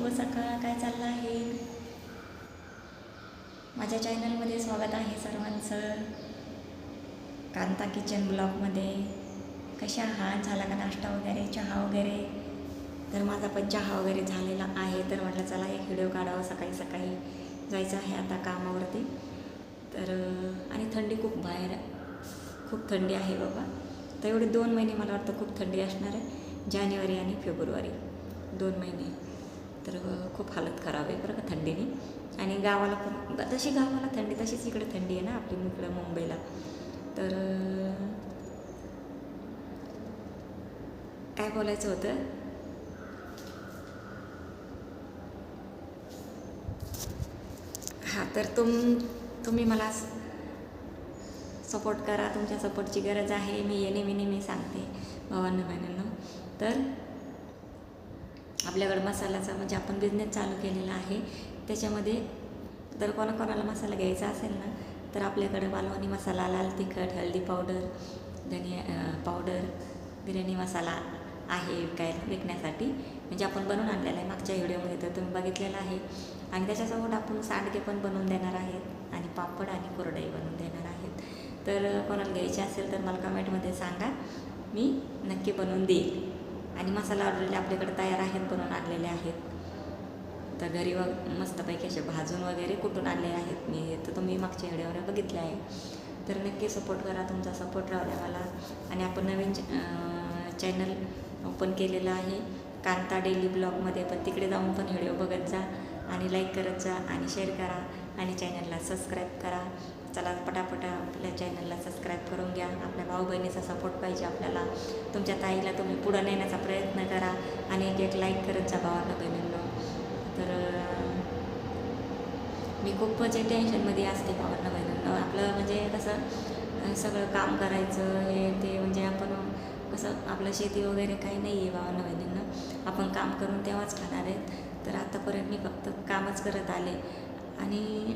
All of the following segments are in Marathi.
शुभ सकाळ. काय चाललं आहे? माझ्या चॅनलमध्ये स्वागत आहे सर्वांचं. कांता किचन ब्लॉगमध्ये. कशा आहात? झाला का नाश्ता वगैरे, चहा वगैरे? तर माझा पण चहा वगैरे झालेला आहे. तर म्हटलं चला एक व्हिडिओ काढावा. सकाळी सकाळी जायचं आहे आता कामावरती. तर आणि थंडी खूप बाहेर, खूप थंडी आहे बाबा. तर एवढे 2 महिने मला वाटतं खूप थंडी असणार आहे, जानेवारी आणि फेब्रुवारी 2 महिने. तर खूप हालत खराब आहे बरं का थंडीने. आणि गावाला पण तशी गावाला थंडी तशीच इकडे थंडी आहे ना आपली इकडं मुंबईला. तर काय बोलायचं होतं, हां तर तुम्ही मला सपोर्ट करा. तुमच्या सपोर्टची गरज आहे. मी नेहमी सांगते भावांनो बहिणींनो. तर आपल्याकडं मसाल्याचा म्हणजे आपण बिझनेस चालू केलेला आहे. त्याच्यामध्ये जर कोणाला मसाला घ्यायचा असेल ना, तर आपल्याकडे मालवणी मसाला, लाल तिखट, हळदी पावडर, धनिया पावडर, बिर्याणी मसाला आहे विकण्यासाठी. म्हणजे आपण बनवून आणलेला आहे मागच्या व्हिडिओमध्ये, तर तुम्ही बघितलेला आहे. आणि त्याच्यासोबत आपण सांडगे पण बनवून देणार आहेत आणि पापड आणि कुरडई बनवून देणार आहेत. तर कोणाला घ्यायचे असेल तर मला कमेंटमध्ये सांगा, मी नक्की बनवून देईल. आणि मसाला ऑलरेडी आपल्याकडे तयार आहेत, बनवून आणलेले आहेत. तर घरी मस्तपैकी असे भाजून वगैरे कुठून आणले आहेत मी, तर तुम्ही मागच्या व्हिडिओवर बघितले आहे. तर नक्की सपोर्ट करा. तुमचा सपोर्ट राहू द्या मला. आणि आपण नवीन चॅनल ओपन केलेलं आहे कांता डेली ब्लॉगमध्ये, पण तिकडे जाऊन पण व्हिडिओ बघत जा आणि लाईक करत जा आणि शेअर करा आणि चॅनलला सबस्क्राईब करा. चला पटापटा आपल्या चॅनलला सबस्क्राईब करून घ्या. आपल्या भाऊ बहिणीचा सपोर्ट पाहिजे आपल्याला. तुमच्या ताईला तुम्ही पुढं नेण्याचा प्रयत्न करा आणि एक लाईक करत जा भावांना बहिणींना. तर मी खूप म्हणजे टेन्शनमध्ये असते भावांना बहिणींना. आपलं म्हणजे कसं सगळं काम करायचं हे ते, म्हणजे आपण कसं आपलं शेती वगैरे काही नाही आहे भावांना बहिणींना. आपण काम करून तेव्हाच खाणार आहेत. तर आतापर्यंत मी फक्त कामच करत आले आणि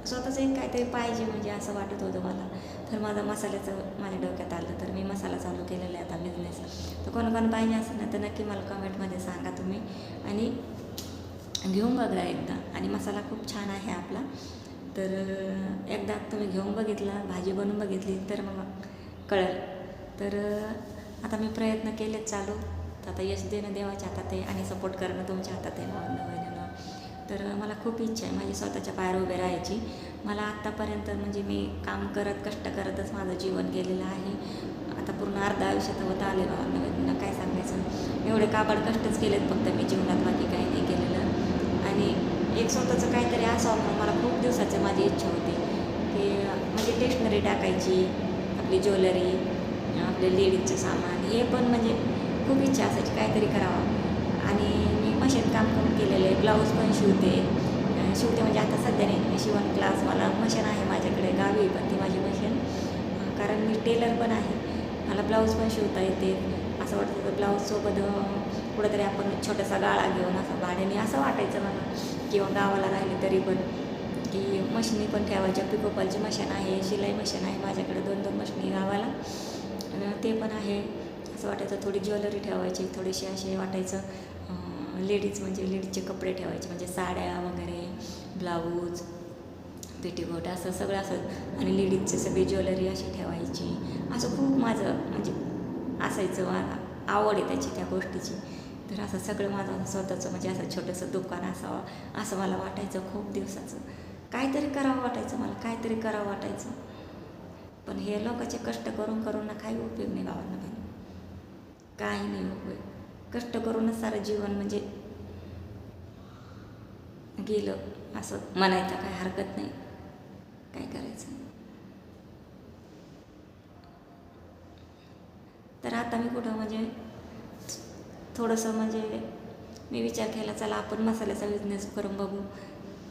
स्वतःचं एक काहीतरी पाहिजे म्हणजे असं वाटत होतं मला. तर माझं मसाल्याचं माझ्या डोक्यात आलं, तर मी मसाला चालू केलेला आहे आता बिझनेस. तर कोणाला पाहिजे असेल ना, तर नक्की मला कमेंटमध्ये सांगा तुम्ही आणि घेऊन बघा एकदा. आणि मसाला खूप छान आहे आपला. तर एकदा तुम्ही घेऊन बघितला, भाजी बनवून बघितली तर मग कळेल. तर आता मी प्रयत्न केलेच चालू. तर आता यश देणं देवाच्या हातात आहे आणि सपोर्ट करणं तुमच्या हातात आहे भावांना बहिणींना. तर मला खूप इच्छा आहे माझी स्वतःच्या पायावर उभे राहायची. मला आत्तापर्यंत म्हणजे मी काम करत कष्ट करतच माझं जीवन गेलेलं आहे. आता पूर्ण अर्धा आयुष्य तर होत आले भावांना बहिणींना. काय सांगायचं, एवढे काबाड कष्टच केलेत फक्त मी जीवनात, बाकी काही नाही केलेलं. आणि एक स्वतःचं काहीतरी असावं म्हणून मला खूप दिवसाची माझी इच्छा होती की म्हणजे स्टेशनरी टाकायची, आपली ज्वेलरी, आपले लेडीजचं सामान, हे पण म्हणजे खूप इच्छा असायची काहीतरी करावं. आणि मी मशीन काम करून केलेलं आहे. ब्लाऊज पण शिवते म्हणजे आता सध्या नाही, शिवण क्लास, मला मशीन आहे माझ्याकडे गावी, पण ती माझी मशीन, कारण मी टेलर पण आहे. मला ब्लाऊज पण शिवता येते. असं वाटतं होतं ब्लाऊजसोबत कुठंतरी आपण छोटासा गाळा घेऊन असं भाड्याने, असं वाटायचं मला. किंवा गावाला राहिले तरी पण की मशिनी पण ठेवायच्या. पिकोफॉलची मशीन आहे, शिलाई मशीन आहे माझ्याकडे, 2 मशिनी गावाला, ते पण आहे. असं वाटायचं थोडी ज्वेलरी ठेवायची, थोडीशी असे वाटायचं लेडीज म्हणजे लेडीजचे कपडे ठेवायचे, म्हणजे साड्या वगैरे, ब्लाऊज, पेटीकोट, असं सगळं असं. आणि लेडीजची सगळी ज्वेलरी अशी ठेवायची. असं खूप माझं म्हणजे असायचं, आवड आहे त्याची, त्या गोष्टीची. तर असं सगळं माझं स्वतःचं म्हणजे असं छोटंसं दुकान असावं असं मला वाटायचं खूप दिवसाचं. काहीतरी करावं वाटायचं मला, काहीतरी करावं वाटायचं. पण हे लोकांचे कष्ट करून करून ना काही उपयोग नाही भावांना बहिणी, काही नाही उपयोग. कष्ट करूनच सारं जीवन म्हणजे गेलं असं म्हणायचं, काय हरकत नाही. काय करायचं. तर आता मी कुठं म्हणजे थोडंसं म्हणजे मी विचार केला, चला आपण मसाल्याचा बिझनेस करून बघू.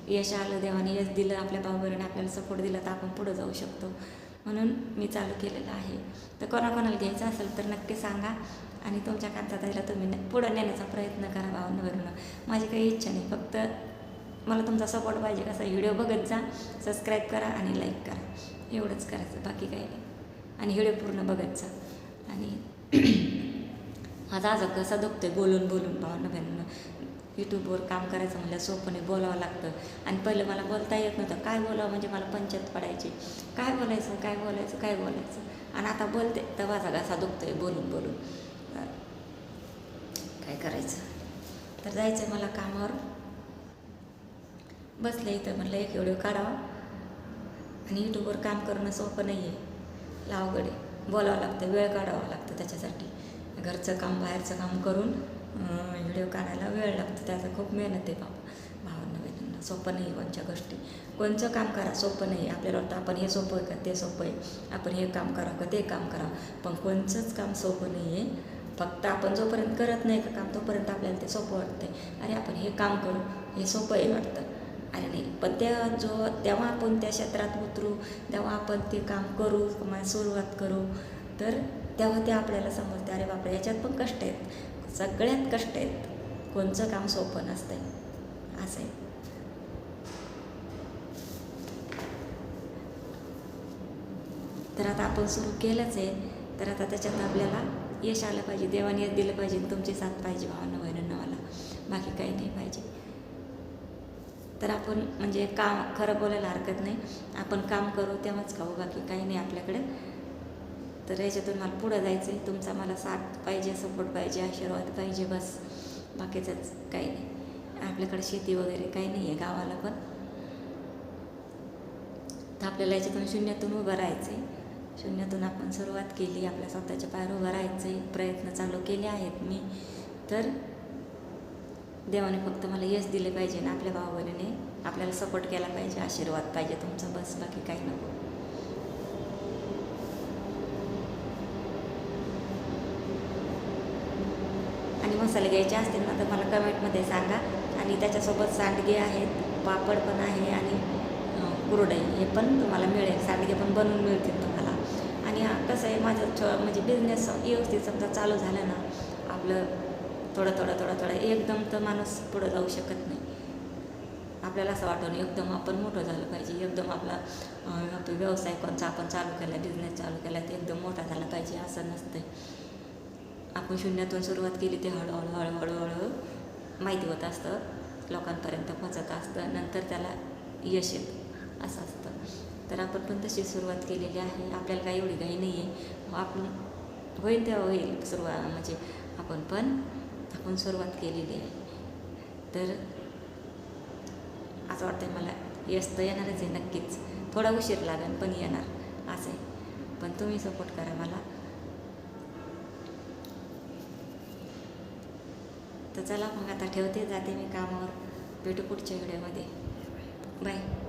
यश आलं, देवाने यश दिलं, आपल्या भाऊबहिणीने आपल्याला सपोर्ट दिला, तर आपण पुढं जाऊ शकतो. म्हणून मी चालू केलेलं आहे. तर कोणाला घ्यायचं असेल तर नक्की सांगा आणि तुमच्या कांताताईला तुम्ही पुढं नेण्याचा प्रयत्न करा भावांना बहिणींनो. माझी काही इच्छा नाही, फक्त मला तुमचा सपोर्ट पाहिजे. कसा व्हिडिओ बघत जा, सबस्क्राईब करा आणि लाईक करा, एवढंच करायचं, बाकी काही नाही. आणि व्हिडिओ पूर्ण बघत जा. आणि माझा आज कसा दुखतोय बोलून भावांना बहिणींनो. यूट्यूबवर काम करायचं म्हणलं सोपं नाही, बोलावं लागतं. आणि पहिलं मला बोलता येत नव्हतं. काय बोलावं म्हणजे मला पंचायत पडायची. काय बोलायचं काय बोलायचं काय बोलायचं. आणि आता बोलते तर माझा घसा दुखतोय बोलून बोलून. काय करायचं. तर जायचं आहे मला कामावर. बसले इथं म्हटलं एक व्हिडिओ काढावा. आणि यूट्यूबवर काम करणं सोपं नाही आहे, अवघड आहे. बोलावं लागतं, वेळ काढावा लागतं त्याच्यासाठी. घरचं काम बाहेरचं काम करून व्हिडिओ काढायला वेळ लागतो. त्याचा खूप मेहनत आहे भावांना बहिणींना. सोपं नाही कोणत्या गोष्टी. कोणचं काम करा सोपं नाही. आपल्याला वाटतं आपण हे सोपं आहे का ते सोपं आहे, आपण हे काम करावं का ते काम करावं. पण कोणचंच काम सोपं नाही आहे. फक्त आपण जोपर्यंत करत नाही का काम तोपर्यंत आपल्याला ते सोपं वाटतं. अरे आपण हे काम करू, हे सोपं आहे वाटतं. अरे नाही, पण तेव्हा आपण त्या क्षेत्रात उतरू, तेव्हा आपण ते काम करू, सुरुवात करू, तर तेव्हा ते आपल्याला समजते. अरे बापरे, याच्यात पण कष्ट आहेत, सगळ्यात कष्ट आहेत. कोणचं काम सोपं नसतं आहे, असं आहे. तर आता आपण सुरू केलंच आहे, तर आता त्याच्यात आपल्याला यश आलं पाहिजे. देवाने यश दिलं पाहिजे. तुमची साथ पाहिजे भावांना बहिणींना मला, बाकी काही नाही पाहिजे. तर आपण म्हणजे काम खरं बोलायला हरकत नाही. आपण काम करू तेव्हाच खाऊ, बाकी काही नाही आपल्याकडे. तर याच्यातून मला पुढं जायचं आहे. तुमचा मला साथ पाहिजे, सपोर्ट पाहिजे, आशीर्वाद पाहिजे, बस. बाकीचंच काही नाही. आपल्याकडे शेती वगैरे काही नाही आहे गावाला पण. तर आपल्याला याच्यातून शून्यातून उभं राहायचं आहे. शून्यातून आपण सुरुवात केली, आपल्या स्वतःच्या पायावर उभं राहायचं आहे. प्रयत्न चालू केले आहेत मी. तर देवाने फक्त मला यश दिले पाहिजे ना, आपल्या भावाबहिणीने आपल्याला सपोर्ट केला पाहिजे, आशीर्वाद पाहिजे तुमचा, बस. बाकी काही नको. आणि मसाले घ्यायचे असतील ना तर मला कमेंटमध्ये सांगा. आणि त्याच्यासोबत सांडगे आहेत, पापड पण आहे आणि कुरडई हे पण तुम्हाला मिळेल. सांडगे पण बनवून मिळतील तुम्हाला. आणि कसं आहे, माझं म्हणजे बिझनेस व्यवस्थित समजा चालू झालं ना आपलं, थोडं थोडं थोडं थोडं एकदम तर माणूस पुढं जाऊ शकत नाही. आपल्याला असं वाटतं एकदम आपण मोठं झालं पाहिजे, एकदम आपला व्यवसाय कोणता आपण चालू केला, बिझनेस चालू केला ते एकदम मोठा झाला पाहिजे, असं नसतं. आपण शून्यातून सुरुवात केली ते हळूहळू हळूहळू हळूहळू माहिती होत असतं, लोकांपर्यंत पोचत असतं, नंतर त्याला यश येतं, असं असतं. तर आपण पण तशी सुरुवात केलेली आहे. आपल्याला काही एवढी घाई नाही आहे. आपण होईल तेव्हा होईल सुरुवात, म्हणजे आपण सुरुवात केलेली आहे. तर असं वाटतं मला यश तर येणारच आहे नक्कीच. थोडा उशीर लागेल पण येणार, असं आहे. पण तुम्ही सपोर्ट करा मला. तर चला मग आता ठेवते, जाते मी कामावर. भेटू पुढच्या व्हिडिओमध्ये. बाय.